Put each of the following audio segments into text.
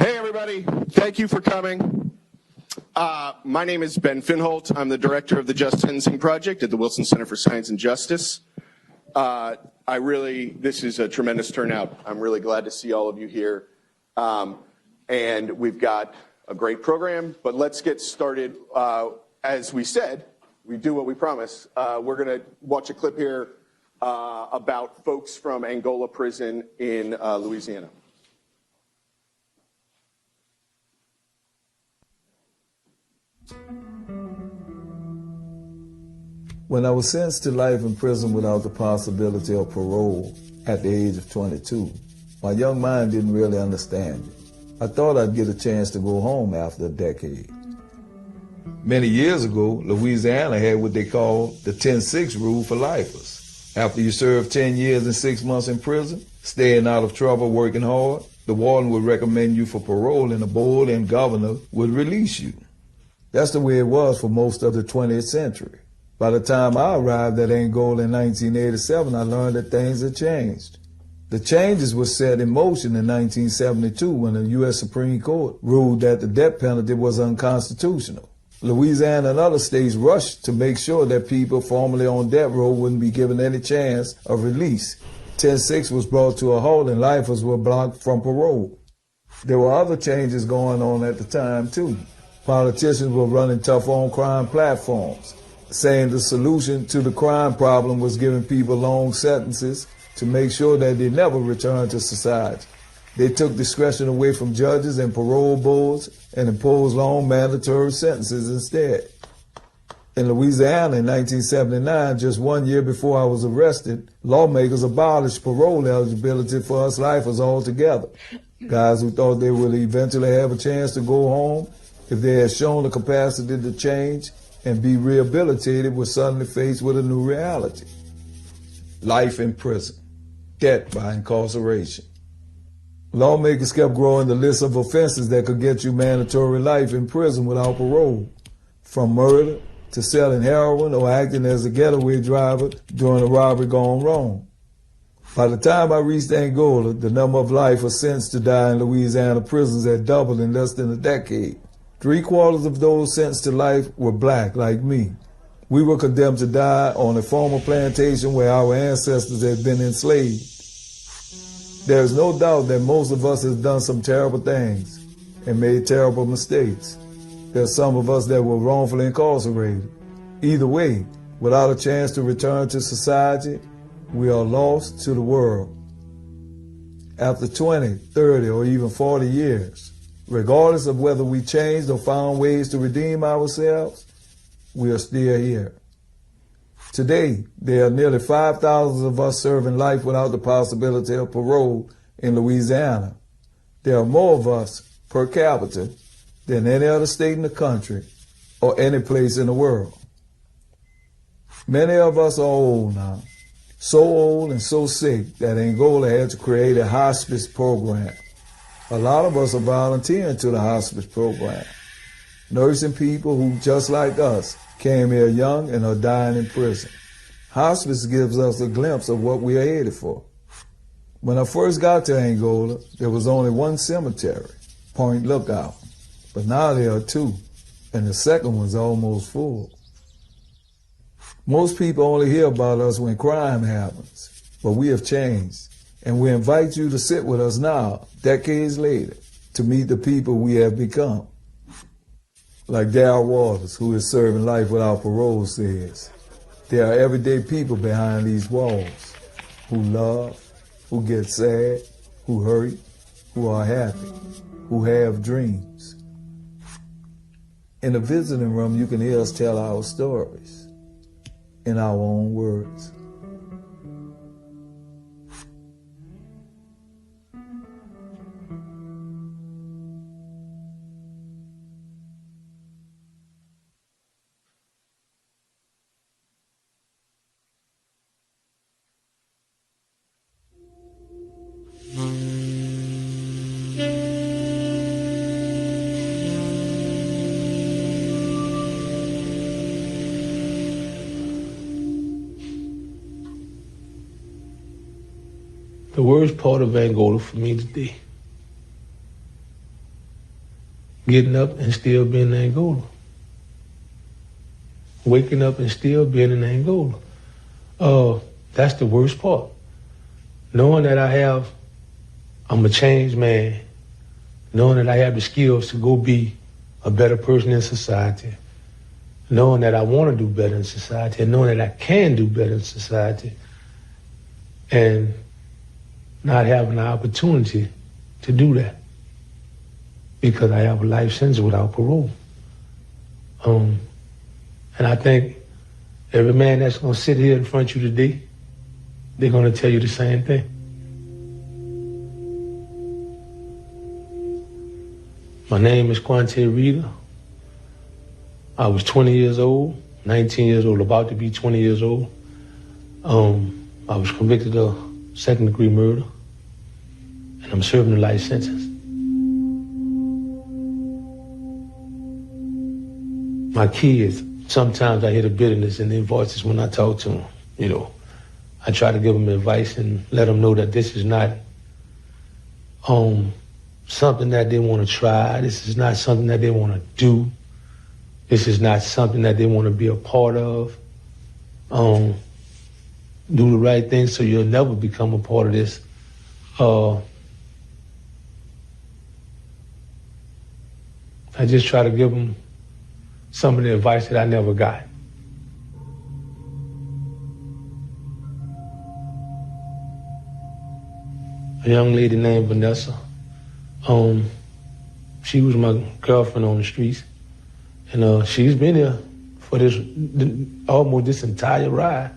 Hey, everybody. Thank you for coming. My name is Ben Finholt. I'm the director of the Just Sentencing Project at the Wilson Center for Science and Justice. This is a tremendous turnout. I'm really glad to see all of you here. And we've got a great program, but let's get started. As we said, we do what we promise. We're going to watch a clip here about folks from Angola prison in Louisiana. When I was sentenced to life in prison without the possibility of parole at the age of 22, my young mind didn't really understand it. I thought I'd get a chance to go home after a decade. Many years ago, Louisiana had what they called the 10-6 rule for lifers. After you serve 10 years and 6 months in prison, staying out of trouble, working hard, the warden would recommend you for parole and the board and governor would release you. That's the way it was for most of the 20th century. By the time I arrived at Angola in 1987, I learned that things had changed. The changes were set in motion in 1972 when the U.S. Supreme Court ruled that the death penalty was unconstitutional. Louisiana and other states rushed to make sure that people formerly on death row wouldn't be given any chance of release. 10-6 was brought to a halt and lifers were blocked from parole. There were other changes going on at the time, too. Politicians were running tough on crime platforms, saying the solution to the crime problem was giving people long sentences to make sure that they never return to society. They took discretion away from judges and parole boards and imposed long mandatory sentences instead. In Louisiana in 1979, just 1 year before I was arrested, lawmakers abolished parole eligibility for us lifers altogether. Guys who thought they would eventually have a chance to go home if they had shown the capacity to change and be rehabilitated were suddenly faced with a new reality. Life in prison, death by incarceration. Lawmakers kept growing the list of offenses that could get you mandatory life in prison without parole, from murder to selling heroin or acting as a getaway driver during a robbery gone wrong. By the time I reached Angola, the number of lifers sentenced to die in Louisiana prisons had doubled in less than a decade. 3/4 of those sentenced to life were black, like me. We were condemned to die on a former plantation where our ancestors had been enslaved. There is no doubt that most of us have done some terrible things and made terrible mistakes. There are some of us that were wrongfully incarcerated. Either way, without a chance to return to society, we are lost to the world. After 20, 30, or even 40 years, regardless of whether we changed or found ways to redeem ourselves, we are still here. Today, there are nearly 5,000 of us serving life without the possibility of parole in Louisiana. There are more of us per capita than any other state in the country or any place in the world. Many of us are old now, so old and so sick that Angola had to create a hospice program. A lot of us are volunteering to the hospice program, nursing people who, just like us, came here young and are dying in prison. Hospice gives us a glimpse of what we are headed for. When I first got to Angola, there was only one cemetery, Point Lookout, but now there are two, and the second one's almost full. Most people only hear about us when crime happens, but we have changed. And we invite you to sit with us now, decades later, to meet the people we have become. Like Darryl Waters, who is serving life without parole, says, there are everyday people behind these walls who love, who get sad, who hurt, who are happy, who have dreams. In the visiting room, you can hear us tell our stories in our own words. The worst part of Angola for me today getting up and still being in Angola. Waking up and still being in Angola. That's the worst part. Knowing that I'm a changed man, knowing that I have the skills to go be a better person in society, knowing that I want to do better in society, and knowing that I can do better in society, and not having the opportunity to do that because I have a life sentence without parole. And I think every man that's going to sit here in front of you today, they're going to tell you the same thing. My name is Quante Rita. I was 20 years old, 19 years old, about to be 20 years old. I was convicted of second-degree murder, and I'm serving a life sentence. My kids, sometimes I hear the bitterness in their voices when I talk to them. You know, I try to give them advice and let them know that this is not something that they want to try. This is not something that they want to do. This is not something that they want to be a part of. Do the right thing so you'll never become a part of this. I just try to give them some of the advice that I never got. A young lady named Vanessa. She was my girlfriend on the streets, and she's been here for almost this entire ride.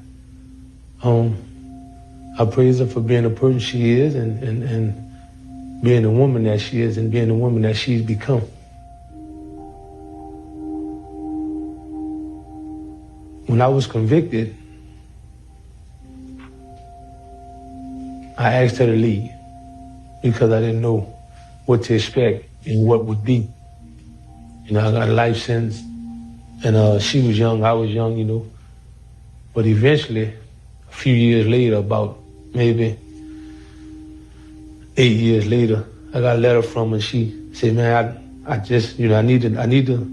I praise her for being the person she is and being the woman that she is and being the woman that she's become. When I was convicted, I asked her to leave because I didn't know what to expect and what would be. You know, I got a life sentence, and she was young, I was young, you know. But eventually, a few years later, about maybe 8 years later, I got a letter from her. She said, man, I just, you know, I need to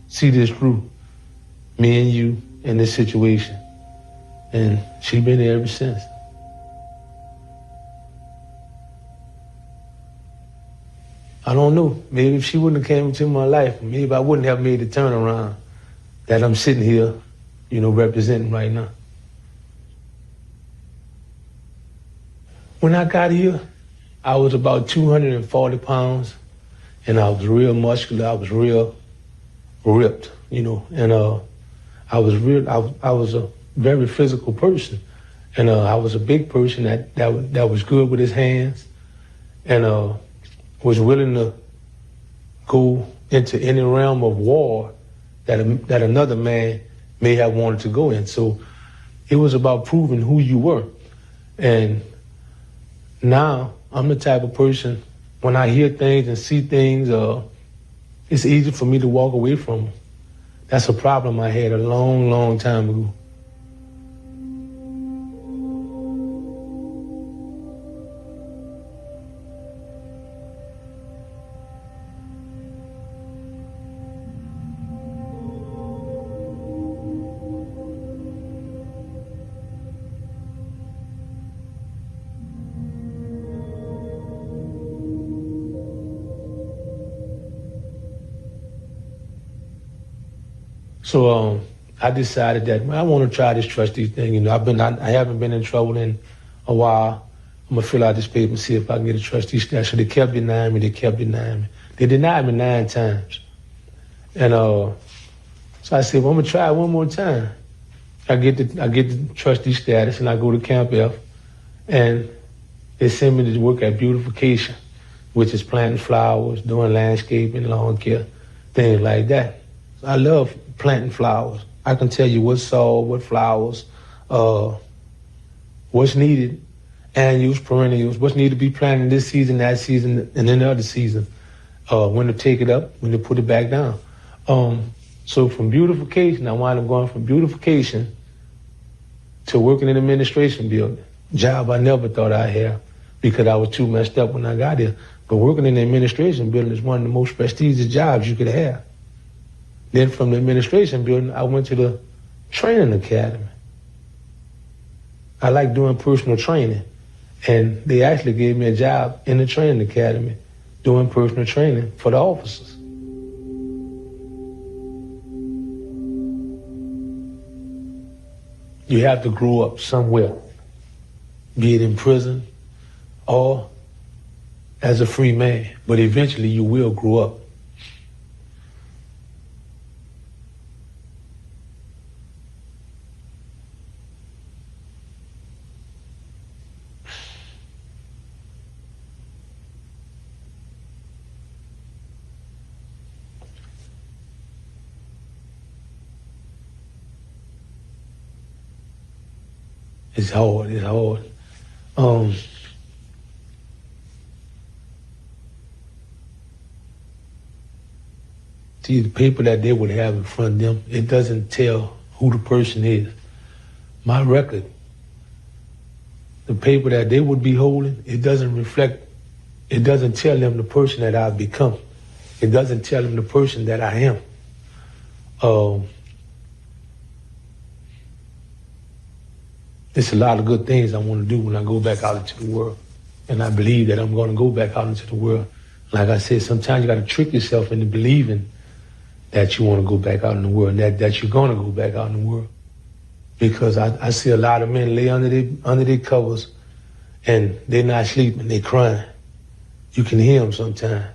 see this through, me and you in this situation. And she's been there ever since. I don't know. Maybe if she wouldn't have came into my life, maybe I wouldn't have made the turnaround that I'm sitting here, you know, representing right now. When I got here, I was about 240 pounds, and I was real muscular. I was real ripped, you know, and I was a very physical person, and I was a big person that was good with his hands, and was willing to go into any realm of war that another man may have wanted to go in. So it was about proving who you were. And now I'm the type of person, when I hear things and see things, it's easy for me to walk away from them. That's a problem I had a long, long time ago. So I decided that I want to try this trustee thing. You know, I haven't been in trouble in a while. I'm gonna fill out this paper and see if I can get a trustee status. So they kept denying me. They denied me 9 times. And so I said, well, I'm gonna try it one more time. I get the trustee status, and I go to Camp F, and they send me to work at beautification, which is planting flowers, doing landscaping, lawn care, things like that. I love planting flowers. I can tell you what soil, what flowers, what's needed, annuals, perennials, what's needed to be planted this season, that season, and then the other season, when to take it up, when to put it back down. So from beautification, I wound up going from beautification to working in the administration building. Job I never thought I'd have because I was too messed up when I got here. But working in the administration building is one of the most prestigious jobs you could have. Then from the administration building, I went to the training academy. I like doing personal training. And they actually gave me a job in the training academy doing personal training for the officers. You have to grow up somewhere, be it in prison or as a free man, but eventually you will grow up. It's hard, it's hard. See, the paper that they would have in front of them, it doesn't tell who the person is. My record, the paper that they would be holding, it doesn't reflect, it doesn't tell them the person that I've become. It doesn't tell them the person that I am. There's a lot of good things I want to do when I go back out into the world. And I believe that I'm going to go back out into the world. Like I said, sometimes you got to trick yourself into believing that you want to go back out in the world, that you're going to go back out in the world. Because I see a lot of men lay under their covers and they're not sleeping, they're crying. You can hear them sometimes.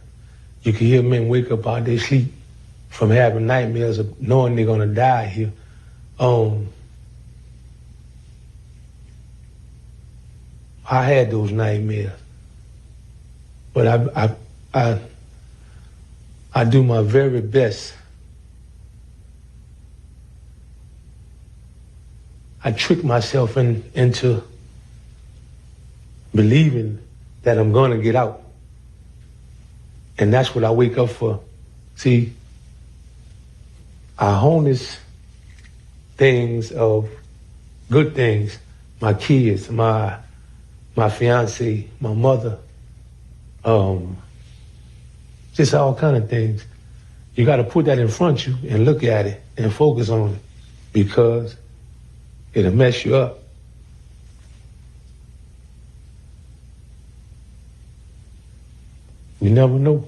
You can hear men wake up out their sleep from having nightmares of knowing they're going to die here. I had those nightmares, but I do my very best. I trick myself into believing that I'm going to get out. And that's what I wake up for. See, I harness things of good things, my kids, my fiance, my mother, just all kind of things. You got to put that in front of you and look at it and focus on it because it'll mess you up. You never know.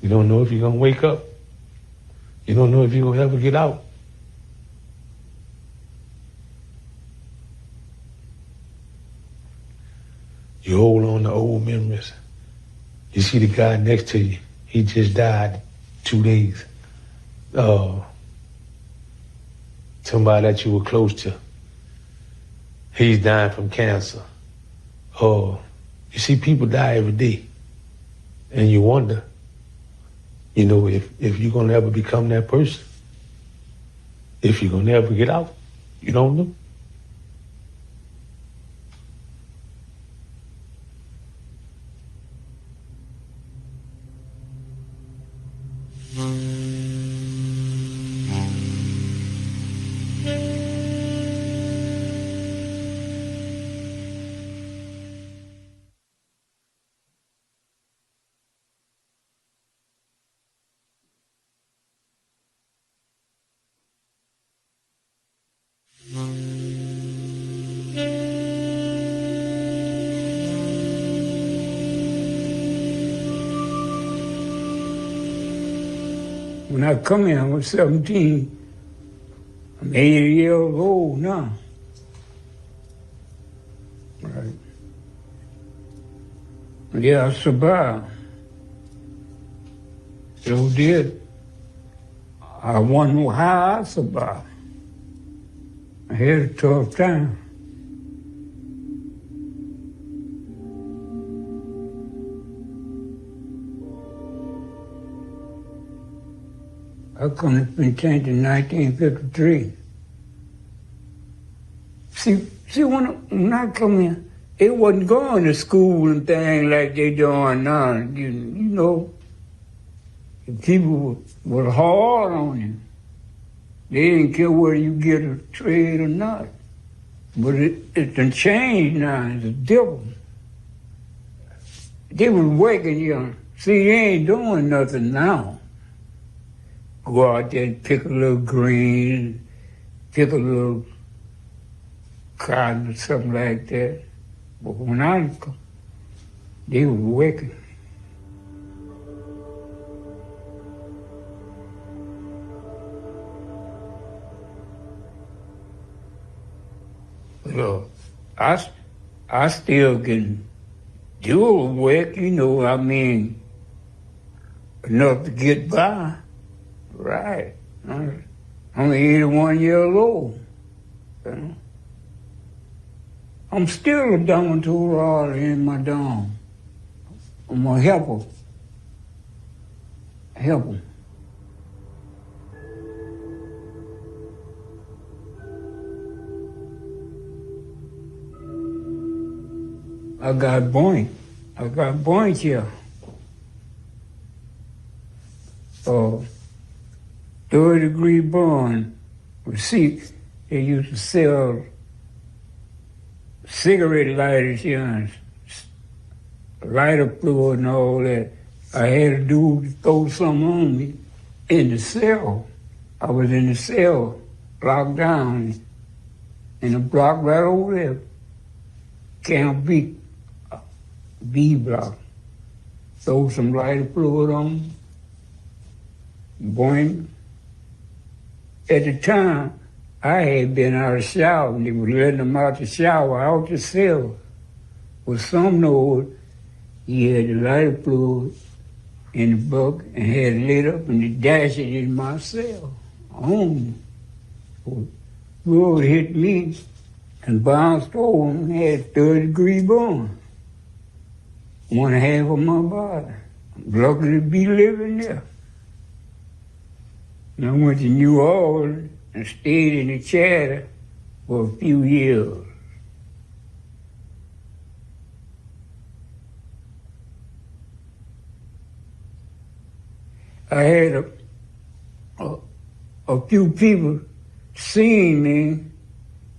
You don't know if you're going to wake up. You don't know if you're going to ever get out. You hold on to old memories. You see the guy next to you, he just died 2 days. Somebody that you were close to, he's dying from cancer. You see people die every day. And you wonder, you know, if you're going to ever become that person. If you're going to ever get out. You don't know. When I come here, I was 17. I'm 80 years old now. Right. Yeah, I survived. So did. I wonder how I survived. I had a tough time. I come to Penitentiary in 1953. See, when I come here, it wasn't going to school and things like they doing now. You know, the people were hard on you. They didn't care whether you get a trade or not. But it done changed now. It's different. They was working, you know. See, they ain't doing nothing now. Go out there and pick a little green, pick a little cotton or something like that. But when they was working. Well, I still can do work, you know, I mean, enough to get by. Right. I'm only 81 years old. You know? I'm still a down tool rider in my dome. I'm gonna help them. Help them. I got point here. Third-degree burn. See, they used to sell cigarette lighters here and lighter fluid and all that. I had a dude throw something on me in the cell. I was in the cell, locked down in a block right over there. Camp B block. Throw some lighter fluid on me. Boing. At the time, I had been out of the shower, and they were letting them out the shower, out the cell. Well, some know he had the lighter fluid in the bucket and had it lit up and he dashed it in my cell. Home. Well, hit me and bounced over and had 3rd-degree burn. 1/2 of my body. I'm lucky to be living there. And I went to New Orleans and stayed in the chatter for a few years. I had a few people seeing me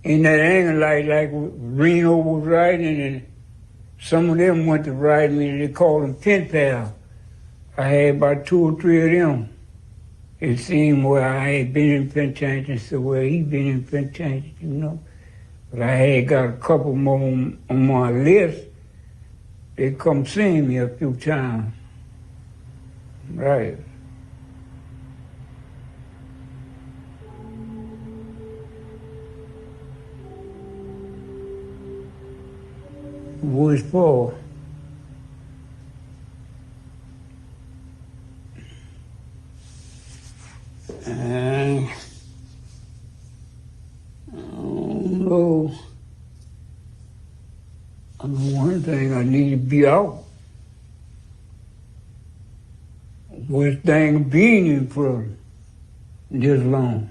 in that angle like Reno was riding, and some of them went to ride me. They called them pen pals. I had about 2 or 3 of them. It seemed where I had been in penitentiary, so well, he been in penitentiary, you know. But I had got a couple more on my list. They come see me a few times. Right. Was for. And I don't know. I know one thing, I need to be out. Worst thing being in prison this long.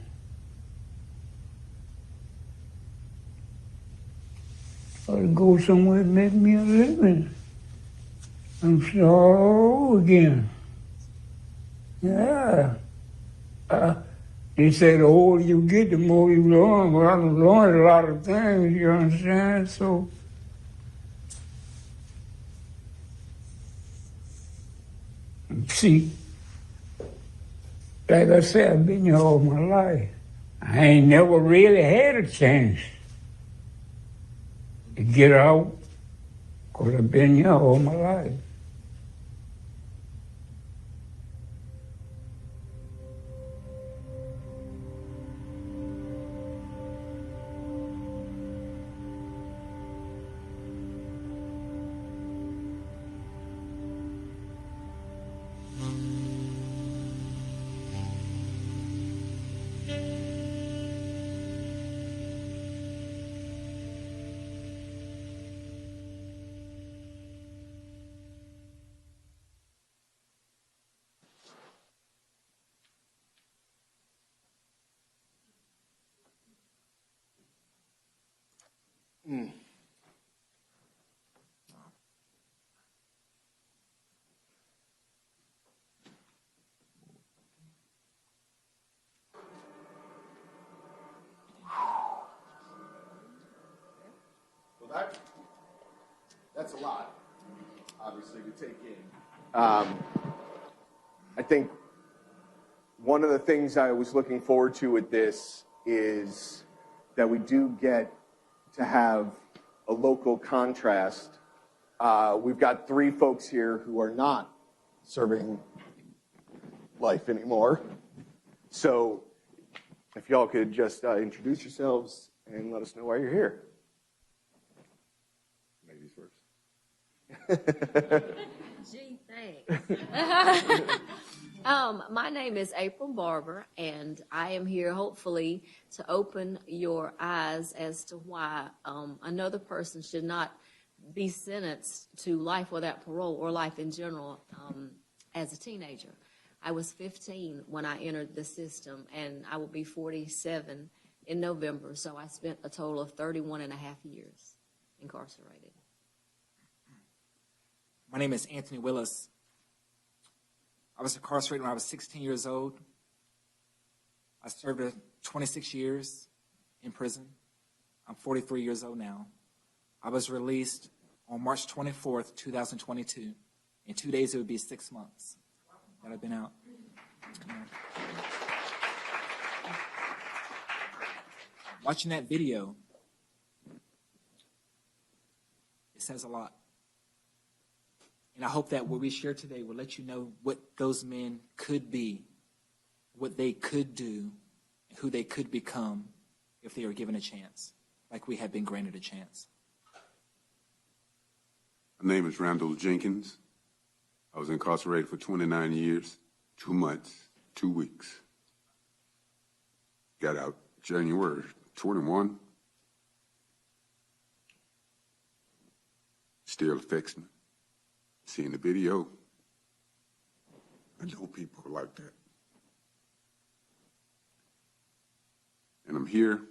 I'll go somewhere and make me a living. I'm sorry again. Yeah. They say the older you get, the more you learn. Well, I've learned a lot of things, you understand? So, see, like I said, I've been here all my life. I ain't never really had a chance to get out, because I've been here all my life. Well, that's a lot, obviously, to take in. I think one of the things I was looking forward to with this is that we do get to have a local contrast. We've got 3 folks here who are not serving life anymore. So if y'all could just introduce yourselves and let us know why you're here. Ladies first. Gee, thanks. My name is April Barber, and I am here hopefully to open your eyes as to why another person should not be sentenced to life without parole or life in general as a teenager. I was 15 when I entered the system, and I will be 47 in November, so I spent a total of 31 and a half years incarcerated. My name is Anthony Willis. I was incarcerated when I was 16 years old. I served 26 years in prison. I'm 43 years old now. I was released on March 24th, 2022. In 2 days, it would be 6 months that I've been out. Watching that video, it says a lot. And I hope that what we share today will let you know what those men could be, what they could do, and who they could become if they were given a chance, like we have been granted a chance. My name is Randall Jenkins. I was incarcerated for 29 years, 2 months, 2 weeks. Got out January 21. Still affects me. Seeing the video, I know people are like that. And I'm here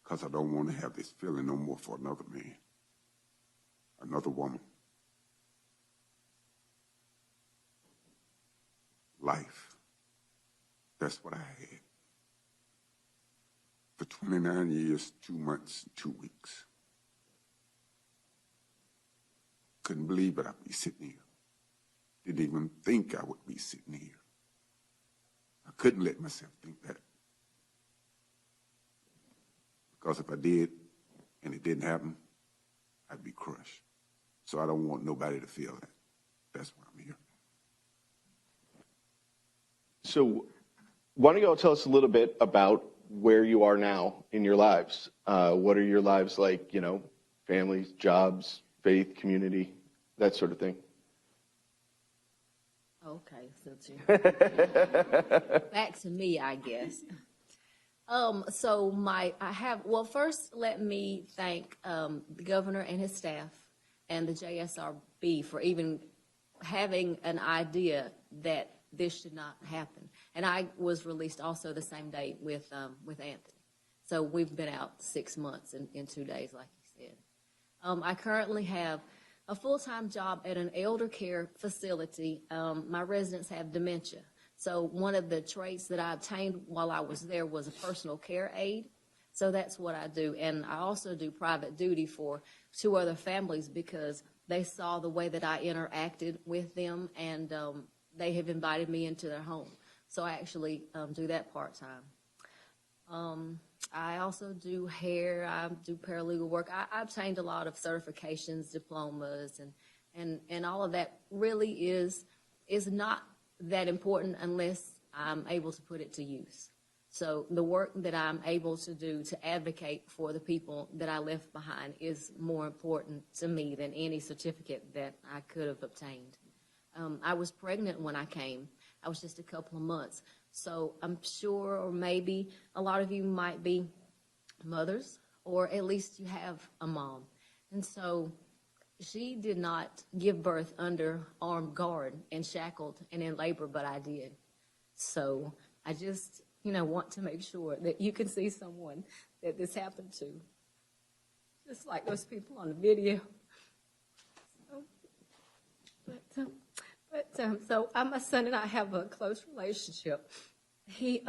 because I don't want to have this feeling no more for another man, another woman. Life. That's what I had. For 29 years, 2 months, 2 weeks. Couldn't believe it, I'd be sitting here. Didn't even think I would be sitting here. I couldn't let myself think that. Because if I did, and it didn't happen, I'd be crushed. So I don't want nobody to feel that. That's why I'm here. So why don't you all tell us a little bit about where you are now in your lives? What are your lives like, you know, families, jobs, faith, community, that sort of thing? Okay, since you back to me, I guess. First let me thank the governor and his staff and the JSRB for even having an idea that this should not happen. And I was released also the same day with Anthony. So we've been out 6 months in 2 days, like you said. I currently have a full-time job at an elder care facility. My residents have dementia. So one of the traits that I obtained while I was there was a personal care aide. So that's what I do. And I also do private duty for 2 other families because they saw the way that I interacted with them, and they have invited me into their home. So I actually do that part-time. I also do hair. I do paralegal work. I obtained a lot of certifications, diplomas, and all of that really is not that important unless I'm able to put it to use. So the work that I'm able to do to advocate for the people that I left behind is more important to me than any certificate that I could have obtained. I was pregnant when I came. I was just a couple of months. So I'm sure, or maybe a lot of you might be mothers, or at least you have a mom. And so she did not give birth under armed guard and shackled and in labor, but I did. So I just, want to make sure that you can see someone that this happened to, just like those people on the video. So my son and I have a close relationship. He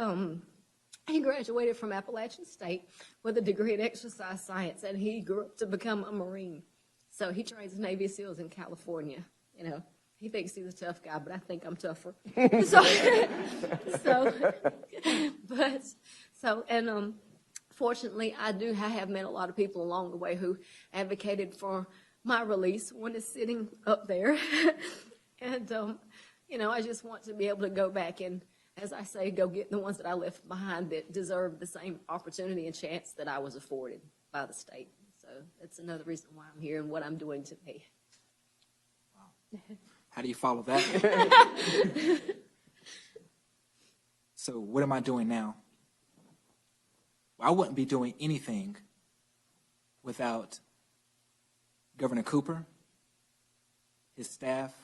graduated from Appalachian State with a degree in exercise science, and he grew up to become a Marine. So he trains Navy SEALs in California. you know, he thinks he's a tough guy, but I think I'm tougher. Fortunately, I have met a lot of people along the way who advocated for my release. One is sitting up there. And, you know, I just want to be able to go back and, as I say, go get the ones that I left behind that deserve the same opportunity and chance that I was afforded by the state. So that's another reason why I'm here and what I'm doing today. Wow. How do you follow that? So what am I doing now? Well, I wouldn't be doing anything without Governor Cooper, his staff,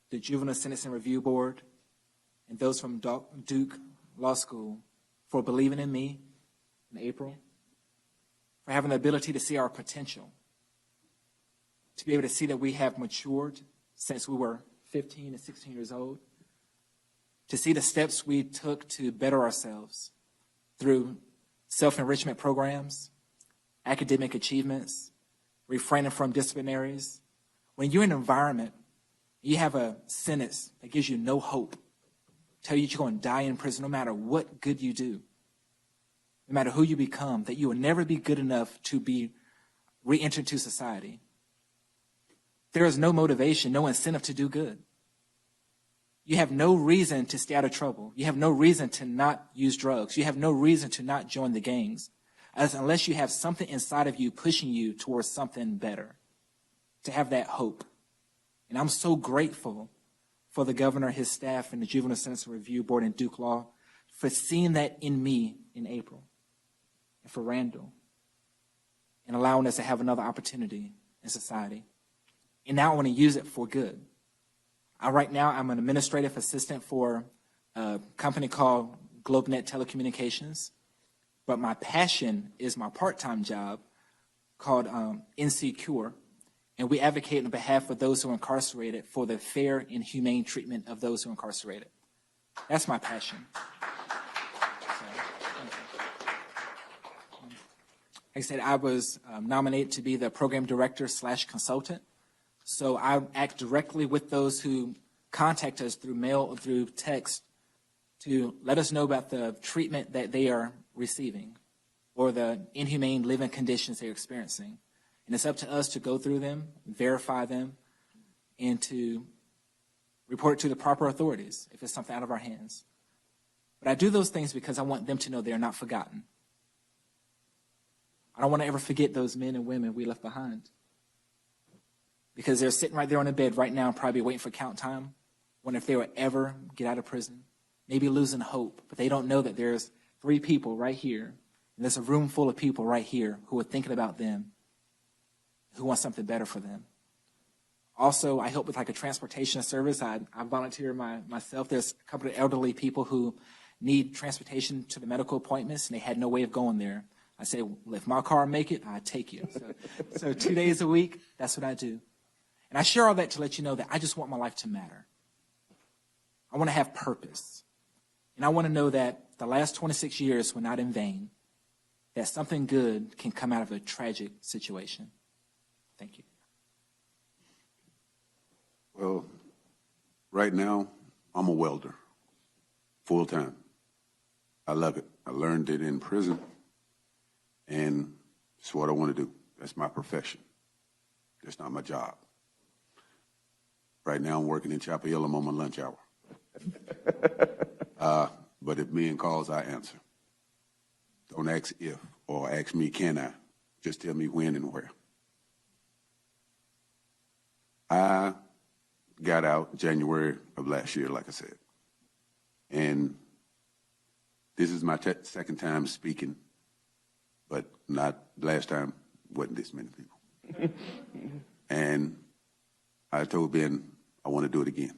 the Juvenile Sentencing Review Board, and those from Duke Law School for believing in me in April, for having the ability to see our potential, to be able to see that we have matured since we were 15 and 16 years old, to see the steps we took to better ourselves through self-enrichment programs, academic achievements, refraining from disciplinaries. When you're in an environment, you have a sentence that gives you no hope, tell you you're going to die in prison no matter what good you do, no matter who you become, that you will never be good enough to be re-entered into society. There is no motivation, no incentive to do good. You have no reason to stay out of trouble. You have no reason to not use drugs. You have no reason to not join the gangs, unless you have something inside of you pushing you towards something better, to have that hope. And I'm so grateful for the governor, his staff, and the Juvenile Sentencing Review Board and Duke Law for seeing that in me in April, and for Randall, and allowing us to have another opportunity in society. And now I want to use it for good. Right now, I'm an administrative assistant for a company called GlobeNet Telecommunications, but my passion is my part-time job called Insecure, and we advocate on behalf of those who are incarcerated for the fair and humane treatment of those who are incarcerated. That's my passion. Like I said, I was nominated to be the program director / consultant. So I act directly with those who contact us through mail or through text to let us know about the treatment that they are receiving or the inhumane living conditions they're experiencing. And it's up to us to go through them, verify them, and to report it to the proper authorities if it's something out of our hands. But I do those things because I want them to know they're not forgotten. I don't want to ever forget those men and women we left behind, because they're sitting right there on the bed right now, probably waiting for count time, wondering if they will ever get out of prison, maybe losing hope, but they don't know that there's 3 people right here, and there's a room full of people right here who are thinking about them, who want something better for them. Also, I help with like a transportation service. I volunteer myself. There's a couple of elderly people who need transportation to the medical appointments, and they had no way of going there. I say, well, if my car make it, I take you. So 2 days a week, that's what I do. And I share all that to let you know that I just want my life to matter. I want to have purpose. And I want to know that the last 26 years were not in vain, that something good can come out of a tragic situation. Thank you. Well, right now, I'm a welder, full time. I love it. I learned it in prison, and it's what I want to do. That's my profession. That's not my job. Right now, I'm working in Chapel Hill. I'm on my lunch hour. But if me and calls, I answer. Don't ask if, or ask me, can I? Just tell me when and where. I got out January of last year, like I said. And this is my second time speaking, but not last time, wasn't this many people. And I told Ben, I want to do it again,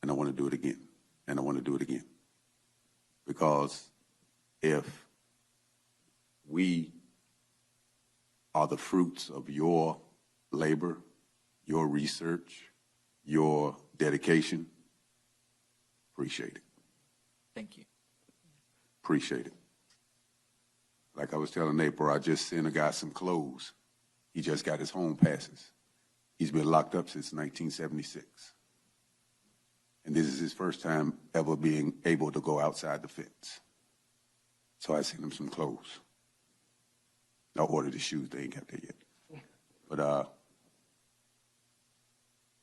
and I want to do it again, and I want to do it again. Because if we are the fruits of your labor, your research, your dedication, appreciate it. Thank you. Appreciate it. Like I was telling April, I just sent a guy some clothes. He just got his home passes. He's been locked up since 1976. And this is his first time ever being able to go outside the fence. So I sent him some clothes. I ordered his shoes. They ain't got there yet. But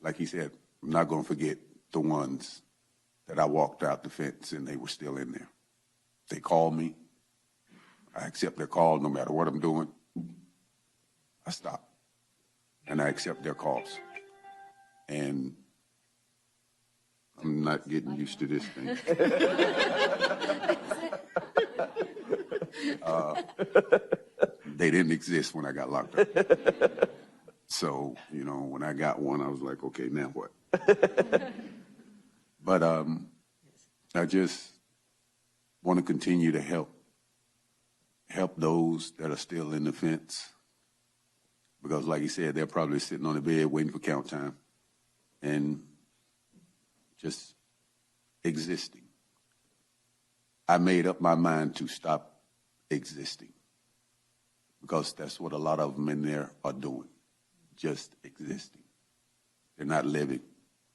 like he said, I'm not going to forget the ones that I walked out the fence and they were still in there. They called me. I accept their call no matter what I'm doing. I stop. And I accept their calls. And I'm not getting used to this thing. They didn't exist when I got locked up. So, you know, when I got one, I was like, okay, now what? But I just want to continue to help those that are still in the fence. Because like you said, they're probably sitting on the bed waiting for count time and just existing. I made up my mind to stop existing because that's what a lot of them in there are doing, just existing. They're not living,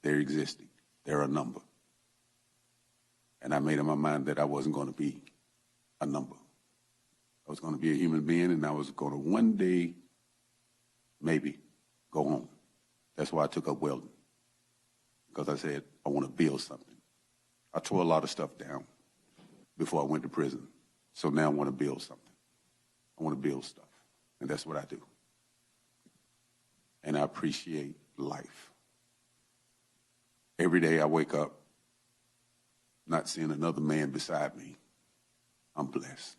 they're existing. They're a number. And I made up my mind that I wasn't going to be a number. I was going to be a human being, and I was going to one day maybe go home. That's why I took up welding, because I said I want to build something. I tore a lot of stuff down before I went to prison, so now I want to build something. I want to build stuff, and that's what I do. And I appreciate life. Every day I wake up not seeing another man beside me, I'm blessed.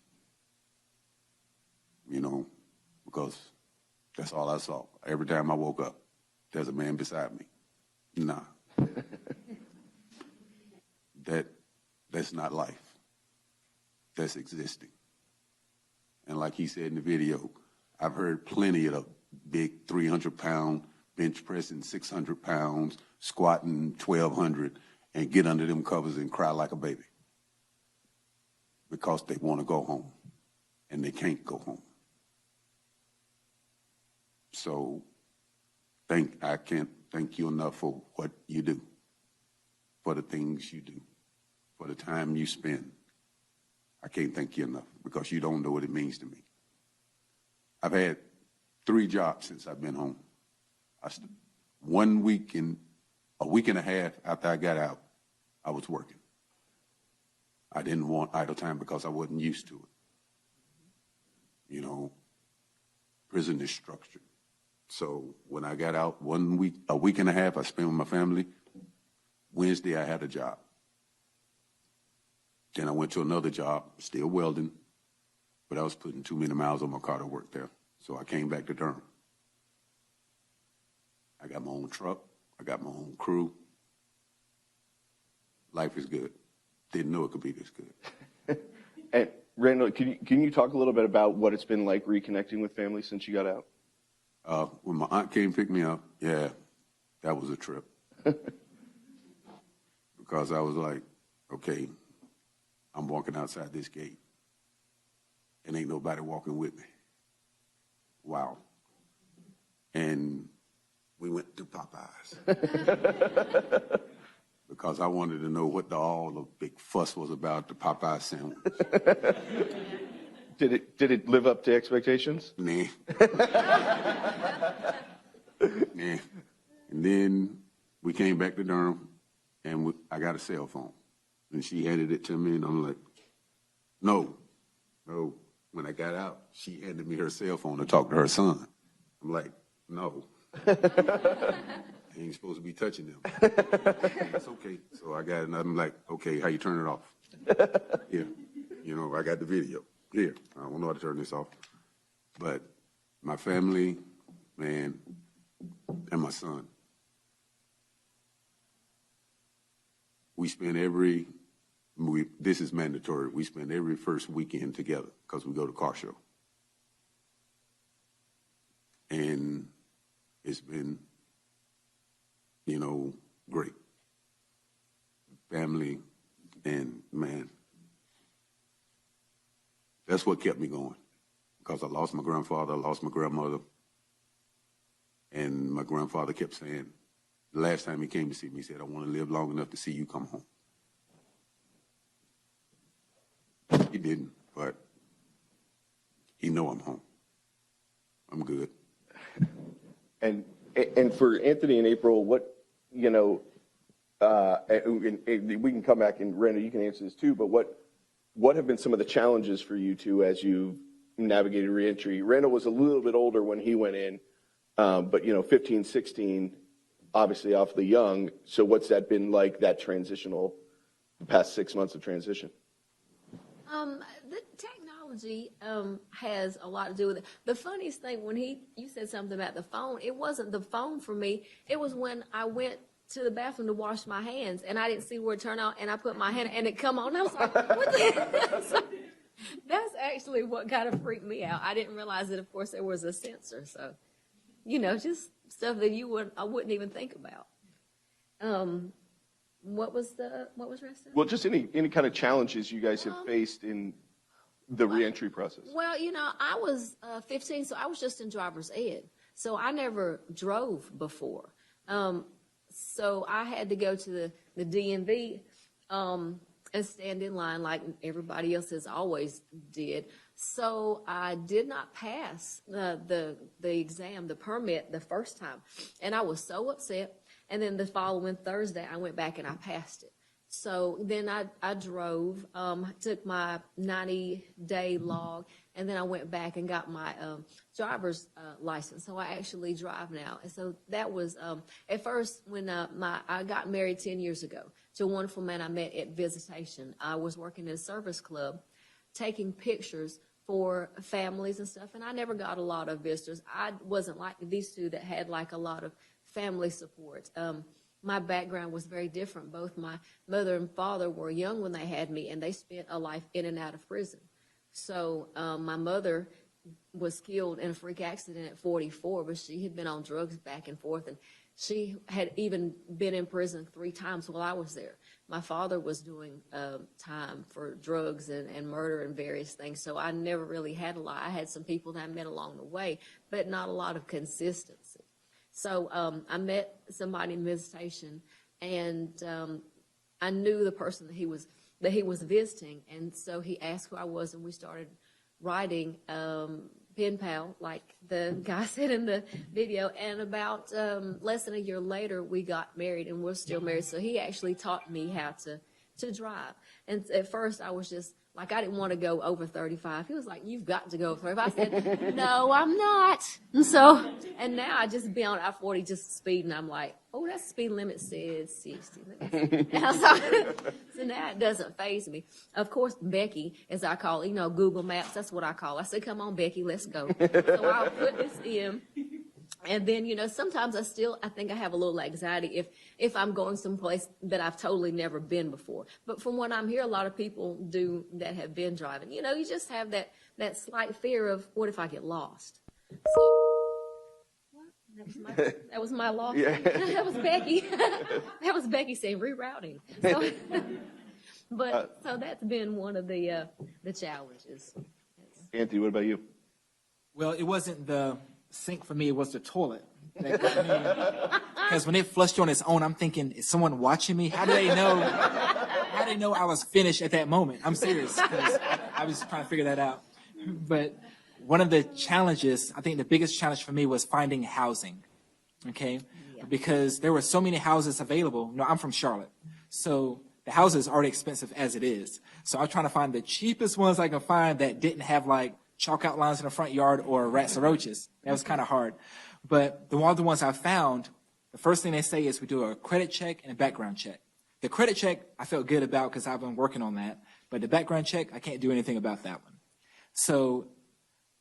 You know, because that's all I saw. Every time I woke up, there's a man beside me. Nah. That's not life. That's existing. And like he said in the video, I've heard plenty of the big 300-pound bench pressing 600 pounds, squatting 1,200, and get under them covers and cry like a baby because they want to go home and they can't go home. So I can't thank you enough for what you do, for the things you do, for the time you spend. I can't thank you enough because you don't know what it means to me. I've had 3 jobs since I've been home. A week and a half after I got out, I was working. I didn't want idle time because I wasn't used to it. You know, prison is structured. So when I got out, a week and a half I spent with my family. Wednesday I had a job. Then I went to another job, still welding, but I was putting too many miles on my car to work there. So I came back to Durham. I got my own truck. I got my own crew. Life is good. Didn't know it could be this good. And Randall, can you talk a little bit about what it's been like reconnecting with family since you got out? When my aunt came to pick me up, yeah, that was a trip. Because I was like, okay, I'm walking outside this gate, and ain't nobody walking with me. Wow. And we went to Popeyes. Because I wanted to know what all the big fuss was about the Popeye sandwich. Did it live up to expectations? Nah. Nah. And then we came back to Durham, and I got a cell phone. And she handed it to me, and I'm like, no. When I got out, she handed me her cell phone to talk to her son. I'm like, no. I ain't supposed to be touching them. It's okay. So I got it, and I'm like, okay, how you turn it off? Here. You know, I got the video. Here. I don't know how to turn this off. But my family, man, and my son, we spend this is mandatory, we spend every first weekend together because we go to car show. And it's been, you know, great. Family, and man, that's what kept me going. Because I lost my grandfather, I lost my grandmother. And my grandfather kept saying, the last time he came to see me, he said, I want to live long enough to see you come home. He didn't, but he know I'm home. I'm good. And for Anthony and April, what, you know, and we can come back and Randall, you can answer this too, but what have been some of the challenges for you two as you navigated reentry? Randall was a little bit older when he went in, but, you know, 15, 16, obviously awfully young. So what's that been like, that transitional, the past 6 months of transition? The technology has a lot to do with it. The funniest thing, when you said something about the phone, it wasn't the phone for me. It was when I went to the bathroom to wash my hands, and I didn't see where it turned on, and I put my hand, and it come on. I was like, what the That's actually what kind of freaked me out. I didn't realize that, of course, there was a sensor. So, you know, just stuff that I wouldn't even think about. What was the rest of it? Well, just any kind of challenges you guys have faced in the reentry process. Well, you know, I was 15, so I was just in driver's ed. So I never drove before. So I had to go to the DMV and stand in line like everybody else has always did. So I did not pass the exam, the permit, the first time. And I was so upset. And then the following Thursday, I went back and I passed it. So then I drove, took my 90-day log, and then I went back and got my driver's license. So I actually drive now. And so that was, at first, when I got married 10 years ago to a wonderful man I met at Visitation. I was working in a service club, taking pictures for families and stuff, and I never got a lot of visitors. I wasn't like these two that had like a lot of family support. My background was very different. Both my mother and father were young when they had me, and they spent a life in and out of prison. So my mother was killed in a freak accident at 44, but she had been on drugs back and forth, and she had even been in prison 3 times while I was there. My father was doing time for drugs and murder and various things, so I never really had a lot. I had some people that I met along the way, but not a lot of consistency. So I met somebody in Visitation, and I knew the person that he was visiting, and so he asked who I was, and we started writing pen pal, like the guy said in the video. And about less than a year later, we got married, and we're still married. So he actually taught me how to drive. And at first, I was just like, I didn't want to go over 35. He was like, you've got to go over 35. I said, no, I'm not. And now I just be on I-40 just speeding. I'm like, oh, that speed limit says 60. So now it doesn't faze me. Of course, Becky, as I call it, you know, Google Maps, that's what I call. I said, come on, Becky, let's go. So I'll put this in. And then, you know, sometimes I think I have a little anxiety if I'm going someplace that I've totally never been before. But from what I'm hearing, a lot of people do that have been driving. You know, you just have that slight fear of, what if I get lost? So, what? That was my loss. Yeah. That was Becky. That was Becky saying rerouting. So, so that's been one of the challenges. Anthony, what about you? Well, it wasn't the sink for me, it was the toilet. Because when it flushed on its own, I'm thinking, is someone watching me? How do they know I was finished at that moment? I'm serious, because I was trying to figure that out. But one of the challenges, I think the biggest challenge for me was finding housing, okay? Yeah. Because there were so many houses available. You know, I'm from Charlotte, so the houses are already expensive as it is. So I was trying to find the cheapest ones I could find that didn't have like chalk outlines in the front yard or rats or roaches. That was kind of hard. But the ones I found, the first thing they say is we do a credit check and a background check. The credit check I felt good about because I've been working on that. But the background check, I can't do anything about that one. So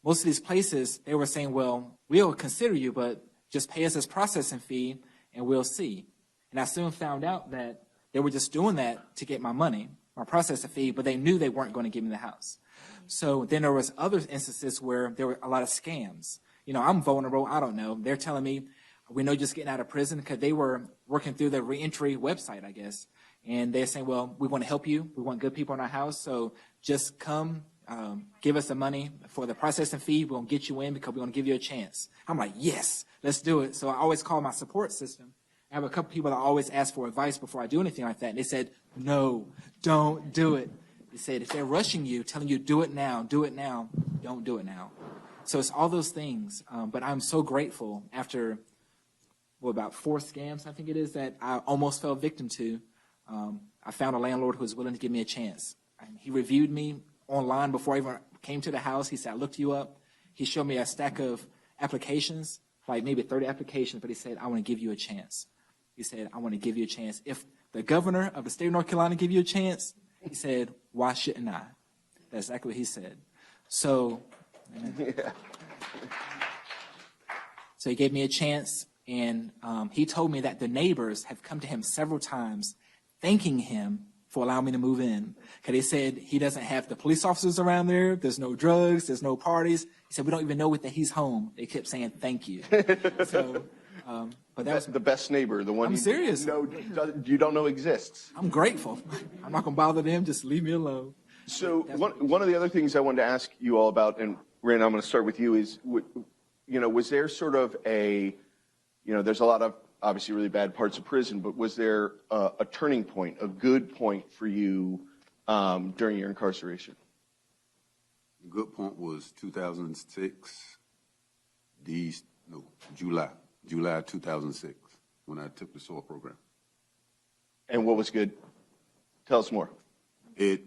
most of these places, they were saying, well, we'll consider you, but just pay us this processing fee and we'll see. And I soon found out that they were just doing that to get my money, my processing fee, but they knew they weren't going to give me the house. So then there was other instances where there were a lot of scams. You know, I'm vulnerable. I don't know. They're telling me, we know just getting out of prison, because they were working through the reentry website, I guess. And they're saying, well, we want to help you. We want good people in our house. So just come, give us the money for the processing fee. We'll get you in because we want to give you a chance. I'm like, yes. let's do it. So I always call my support system. I have a couple people that always ask for advice before I do anything like that. And they said, no, don't do it. They said, if they're rushing you, telling you, do it now, don't do it now. So it's all those things. But I'm so grateful after, about 4 scams, I think it is, that I almost fell victim to. I found a landlord who was willing to give me a chance. And he reviewed me online before I even came to the house. He said, I looked you up. He showed me a stack of applications, like maybe 30 applications, but he said, I want to give you a chance. He said, I want to give you a chance. If the governor of the state of North Carolina give you a chance, he said, why shouldn't I? That's exactly what he said. So, so he gave me a chance, and he told me that the neighbors have come to him several times thanking him for allowing me to move in. Because they said he doesn't have the police officers around there, there's no drugs, there's no parties. He said, we don't even know that he's home. They kept saying thank you. So, but that was The best neighbor, the one I'm serious. you don't know exists. I'm grateful. I'm not going to bother them. Just leave me alone. So one of the other things I wanted to ask you all about, and Rand, I'm going to start with you, is, was there sort of there's a lot of obviously really bad parts of prison, but was there a turning point, a good point for you during your incarceration? The good point was 2006, July 2006, when I took the SOAR program. And what was good? Tell us more. It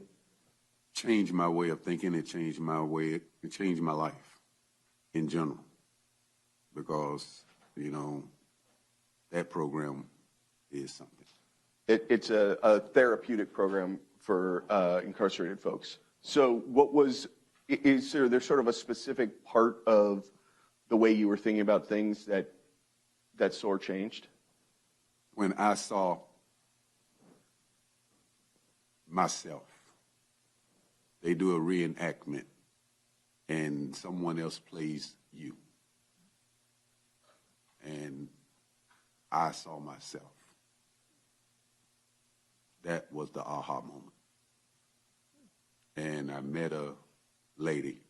changed my way of thinking. It changed my life in general, because, that program is something. It's a therapeutic program for incarcerated folks. So is there sort of a specific part of the way you were thinking about things that SOAR changed? When I saw myself, they do a reenactment and someone else plays you. And I saw myself. That was the aha moment. And I met a lady,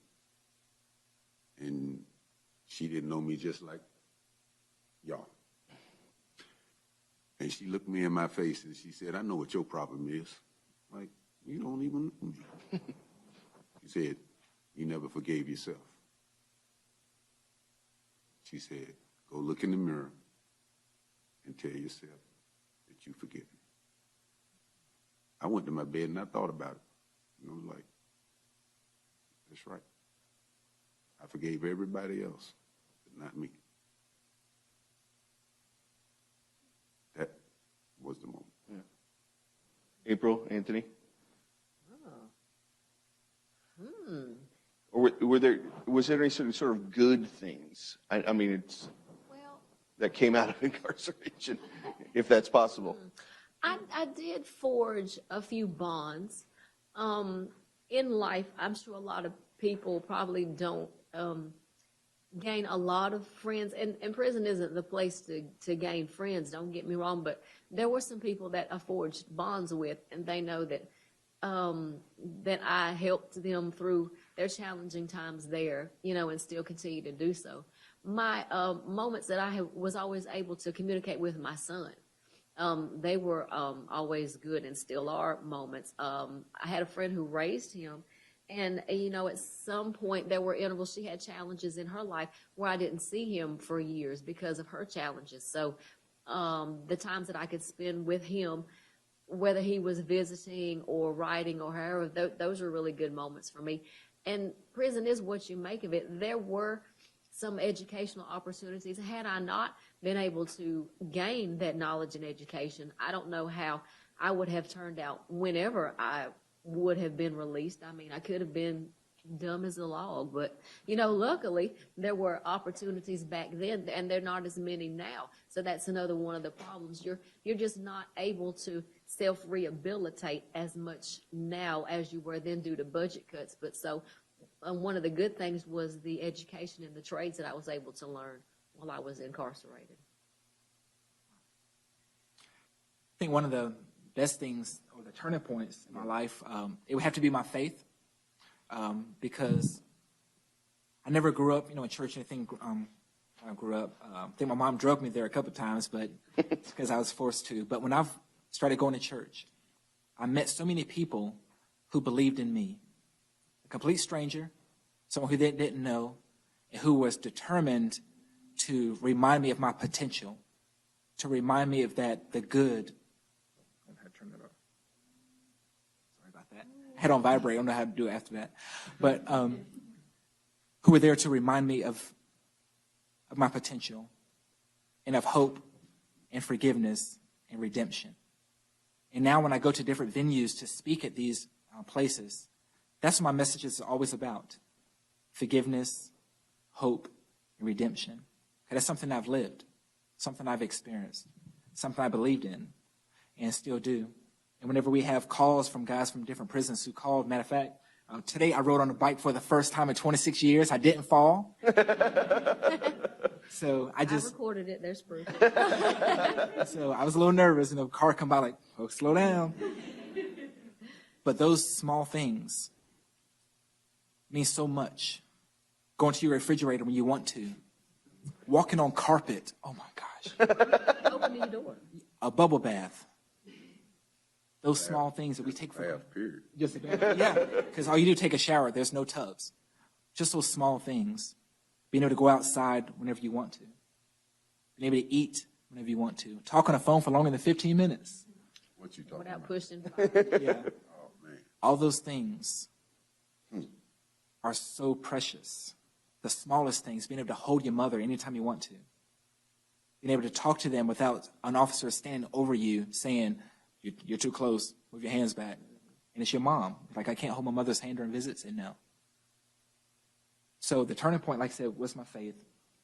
and she didn't know me just like y'all. And she looked me in my face and she said, I know what your problem is. Like, you don't even know me. She said, you never forgave yourself. She said, go look in the mirror and tell yourself that you forgive me. I went to my bed and I thought about it. And I was like, that's right. I forgave everybody else, but not me. That was the moment. Yeah. April, Anthony? Or was there any sort of good things? I mean, that came out of incarceration, if that's possible. I did forge a few bonds. In life, I'm sure a lot of people probably don't gain a lot of friends, and prison isn't the place to gain friends, don't get me wrong, but there were some people that I forged bonds with, and they know that that I helped them through their challenging times there, and still continue to do so. My moments that I was always able to communicate with my son, they were always good and still are moments. I had a friend who raised him, and, at some point there were intervals, she had challenges in her life where I didn't see him for years because of her challenges. So the times that I could spend with him, whether he was visiting or writing or however, those were really good moments for me. And prison is what you make of it. There were some educational opportunities. Had I not been able to gain that knowledge and education, I don't know how I would have turned out whenever I would have been released. I mean, I could have been dumb as a log, but, luckily there were opportunities back then, and there are not as many now. So that's another one of the problems. You're just not able to self-rehabilitate as much now as you were then due to budget cuts. But so one of the good things was the education and the trades that I was able to learn while I was incarcerated. I think one of the best things or the turning points in my life, it would have to be my faith, because I never grew up, in church or anything. when I grew up. I think my mom drugged me there a couple times, but because I was forced to. But when I started going to church, I met so many people who believed in me. A complete stranger, someone who they didn't know, and who was determined to remind me of my potential, to remind me of the good. I had to turn that off. Sorry about that. I had on vibrate. I don't know how to do it after that. But who were there to remind me of my potential and of hope and forgiveness and redemption. And now when I go to different venues to speak at these places, that's what my message is always about. Forgiveness, hope, and redemption. Okay, that's something I've lived, something I've experienced, something I believed in, and still do. And whenever we have calls from guys from different prisons who called, matter of fact, today I rode on a bike for the first time in 26 years. I didn't fall. So I recorded it. There's proof. So I was a little nervous, and the car come by like, oh, slow down. But those small things mean so much. Going to your refrigerator when you want to. Walking on carpet. Oh my gosh. Opening your door. A bubble bath. Those small things that we take for Period. just a bath. Yeah, because all you do is take a shower. There's no tubs. Just those small things. Being able to go outside whenever you want to. Being able to eat whenever you want to. Talk on the phone for longer than 15 minutes. What you talking Without about? pushing. Yeah. Oh, man. All those things are so precious. The smallest things, being able to hold your mother anytime you want to. Being able to talk to them without an officer standing over you saying, you're too close, move your hands back. And it's your mom. Like, I can't hold my mother's hand during visits. And no. So the turning point, like I said, was my faith.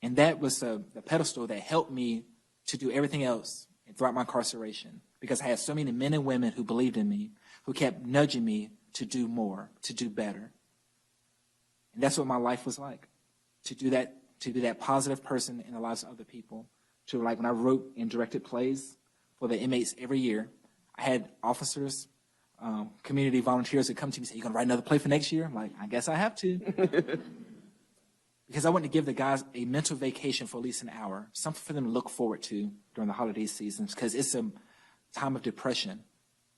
And that was the pedestal that helped me to do everything else throughout my incarceration. Because I had so many men and women who believed in me, who kept nudging me to do more, to do better. And that's what my life was like. To do that positive person in the lives of other people. To, like, when I wrote and directed plays for the inmates every year, I had officers, community volunteers that come to me and say, you going to write another play for next year? I'm like, I guess I have to. Because I wanted to give the guys a mental vacation for at least an hour, something for them to look forward to during the holiday seasons, because it's a time of depression,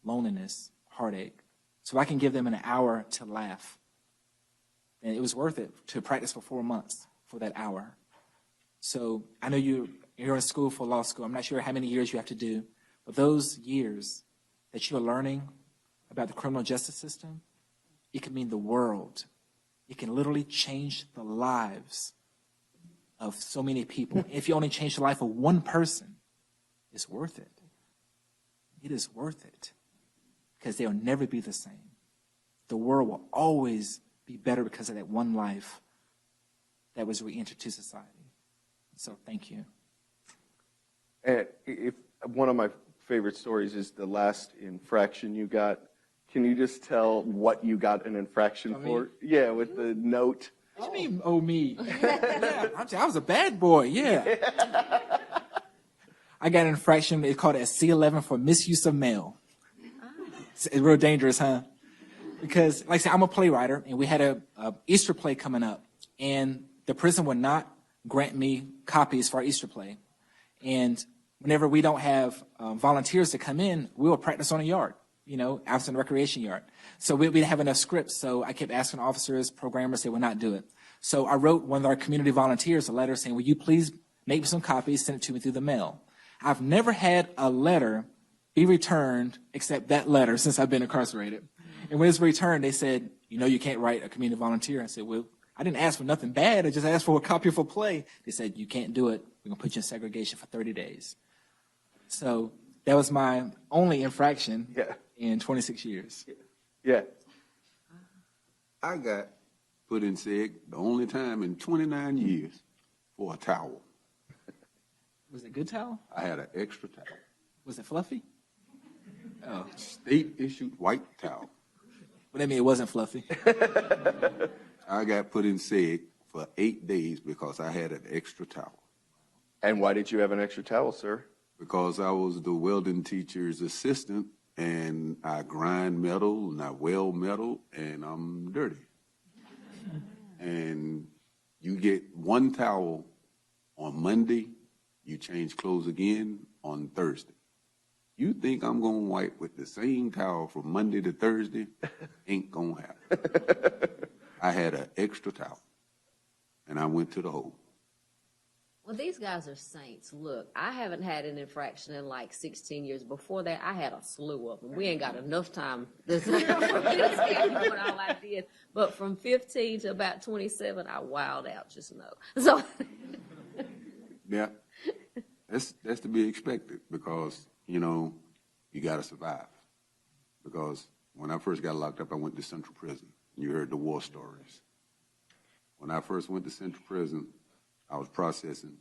loneliness, heartache. So I can give them an hour to laugh. And it was worth it to practice for 4 months for that hour. So I know you're in school for law school. I'm not sure how many years you have to do, but those years that you're learning about the criminal justice system, it can mean the world. It can literally change the lives of so many people. If you only change the life of one person, it's worth it. It is worth it because they'll never be the same. The world will always be better because of that one life that was re-entered to society. So thank you. And if one of my favorite stories is the last infraction you got. Can you just tell what you got an infraction for? Yeah, with the note. What do you mean, oh, me? Yeah, I was a bad boy, yeah. I got an infraction, it's called a C11 for misuse of mail. It's real dangerous, huh? Because, like I said, I'm a playwright, and we had a Easter play coming up, and the prison would not grant me copies for our Easter play. And whenever we don't have volunteers to come in, we will practice on a yard. Out in the recreation yard. So we didn't have enough scripts, so I kept asking officers, programmers, they would not do it. So I wrote one of our community volunteers a letter saying, will you please make me some copies, send it to me through the mail. I've never had a letter be returned except that letter since I've been incarcerated. And when it's returned, they said, you can't write a community volunteer. I said, well, I didn't ask for nothing bad. I just asked for a copy of a play. They said, you can't do it. We're going to put you in segregation for 30 days. So that was my only infraction. Yeah. In 26 years. Yeah. I got put in seg the only time in 29 years for a towel. Was it a good towel? I had an extra towel. Was it fluffy? Oh. State-issued white towel. Well, that means it wasn't fluffy. I got put in seg for 8 days because I had an extra towel. And why did you have an extra towel, sir? Because I was the welding teacher's assistant, and I grind metal, and I weld metal, and I'm dirty. And you get one towel On Monday, you change clothes again on Thursday. You think I'm going to wipe with the same towel from Monday to Thursday? Ain't going to happen. I had an extra towel, and I went to the hole. Well, these guys are saints. Look, I haven't had an infraction in like 16 years. Before that, I had a slew of them. We ain't got enough time this for me to tell you what all I did. But from 15 to about 27, I wilded out, just know. So, Yeah, that's to be expected because, you know, you got to survive. Because when I first got locked up, I went to Central Prison. You heard the war stories. When I first went to Central Prison, I was processing.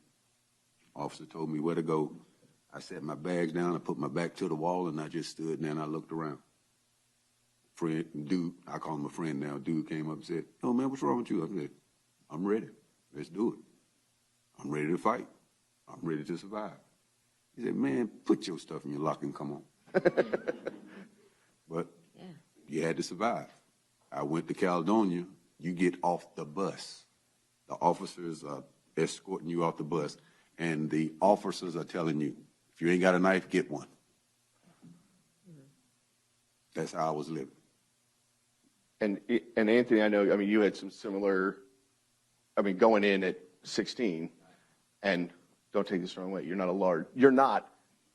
Officer told me where to go. I set my bags down, I put my back to the wall, and I just stood there and I looked around. Friend, dude, I call him a friend now, dude came up and said, "Oh man, what's wrong with you?" I said, "I'm ready. Let's do it. I'm ready to fight. I'm ready to survive." He said, "Man, put your stuff in your locker and come on." But yeah. you had to survive. I went to Caledonia. You get off the bus. The officers are escorting you off the bus, and the officers are telling you, if you ain't got a knife, get one. That's how I was living. And Anthony, I know, I mean, you had some similar, I mean, going in at 16, and don't take this the wrong way, you're not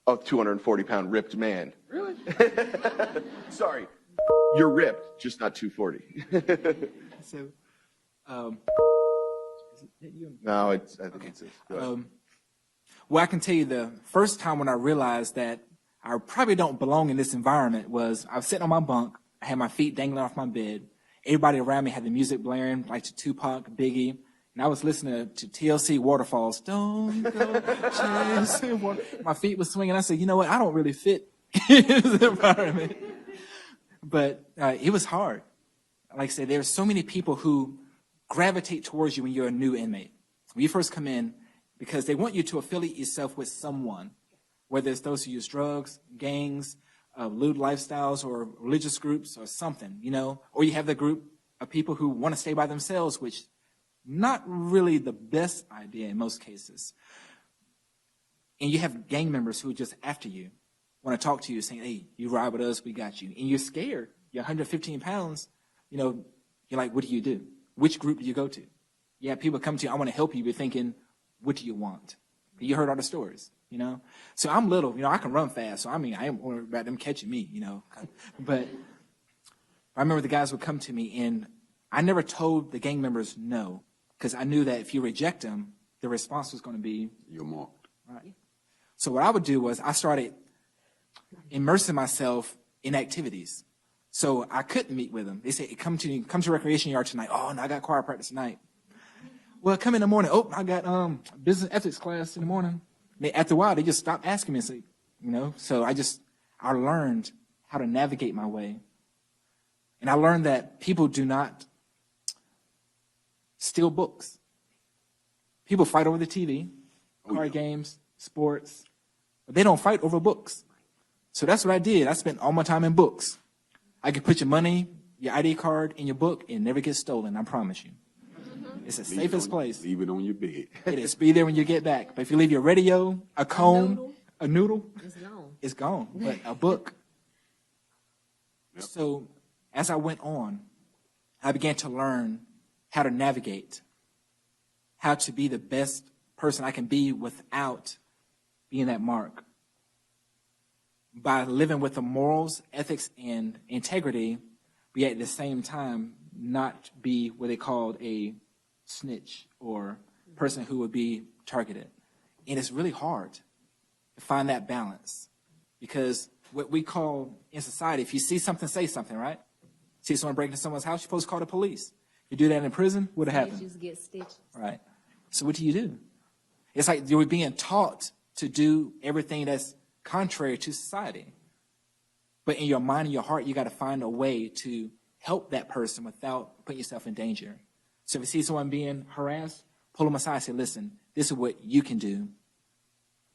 a 240-pound ripped man. Really? Sorry. You're ripped, just not 240. So, is it you? No, I think it's go ahead. Well, I can tell you the first time when I realized that I probably don't belong in this environment was I was sitting on my bunk. I had my feet dangling off my bed. Everybody around me had the music blaring, like to Tupac, Biggie. And I was listening to TLC Waterfalls. Don't go chasing water. My feet was swinging. I said, you know what? I don't really fit in this environment. But it was hard. Like I said, there's so many people who gravitate towards you when you're a new inmate. When you first come in, because they want you to affiliate yourself with someone, whether it's those who use drugs, gangs, lewd lifestyles, or religious groups, or something, you know. Or you have the group of people who want to stay by themselves, which not really the best idea in most cases. And you have gang members who are just after you, want to talk to you, saying, "Hey, you ride with us, we got you." And you're scared. You're 115 pounds. You know, you're like, what do you do? Which group do you go to? You have people come to you, "I want to help you." You're thinking, what do you want? You heard all the stories, you know? So I'm little, you know, I can run fast. So, I mean, I ain't worried about them catching me, you know. But I remember the guys would come to me, and I never told the gang members no, because I knew that if you reject them, the response was going to be, You're marked. right. So what I would do was I started immersing myself in activities. So I couldn't meet with them. They said, come to recreation yard tonight. Oh, no, I got choir practice tonight. Well, come in the morning. Oh, I got business ethics class in the morning. After a while, they just stopped asking me. So, you know, so I learned how to navigate my way. And I learned that people do not steal books. People fight over the TV, card games, sports, but they don't fight over books. So that's what I did. I spent all my time in books. I could put your money, your ID card in your book and never get stolen, I promise you. It's the safest place. Leave it on your bed. It is. Be there when you get back. But if you leave your radio, a comb, a noodle, It's gone. it's gone. But a book. Yep. So as I went on, I began to learn how to navigate, how to be the best person I can be without being that mark. By living with the morals, ethics, and integrity, but yet at the same time not be what they called a snitch or person who would be targeted. And it's really hard to find that balance, because what we call in society, if you see something, say something, right? See someone breaking into someone's house, you're supposed to call the police. If you do that in prison, what would happen? Stitches get stitches. Right. So what do? It's like you're being taught to do everything that's contrary to society. But in your mind and your heart, you got to find a way to help that person without putting yourself in danger. So if you see someone being harassed, pull them aside and say, listen, this is what you can do,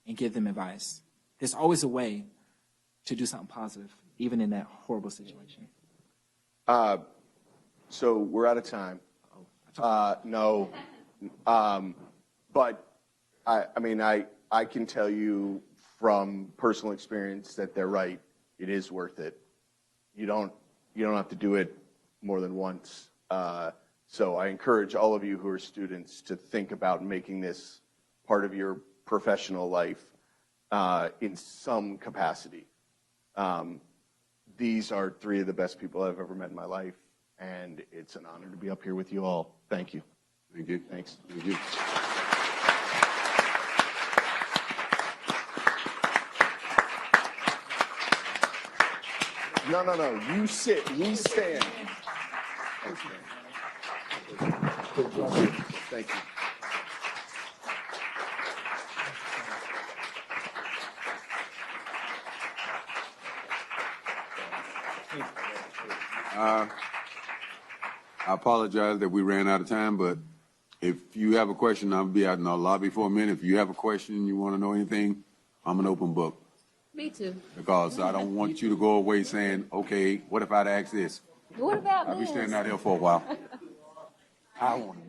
and give them advice. There's always a way to do something positive, even in that horrible situation. So we're out of time. No. But I mean, I can tell you from personal experience that they're right. It is worth it. You don't have to do it more than once. So I encourage all of you who are students to think about making this part of your professional life in some capacity. These are three of the best people I've ever met in my life, and it's an honor to be up here with you all. Thank you. Thank you. Thanks. Thank you. No. You sit. We stand. Thank you. I apologize that we ran out of time, but if you have a question, I'll be out in the lobby for a minute. If you have a question, you want to know anything, I'm an open book. Me too. Because I don't want you to go away saying, okay, what if I'd ask this? What about I'll be this? standing out here for a while. I want to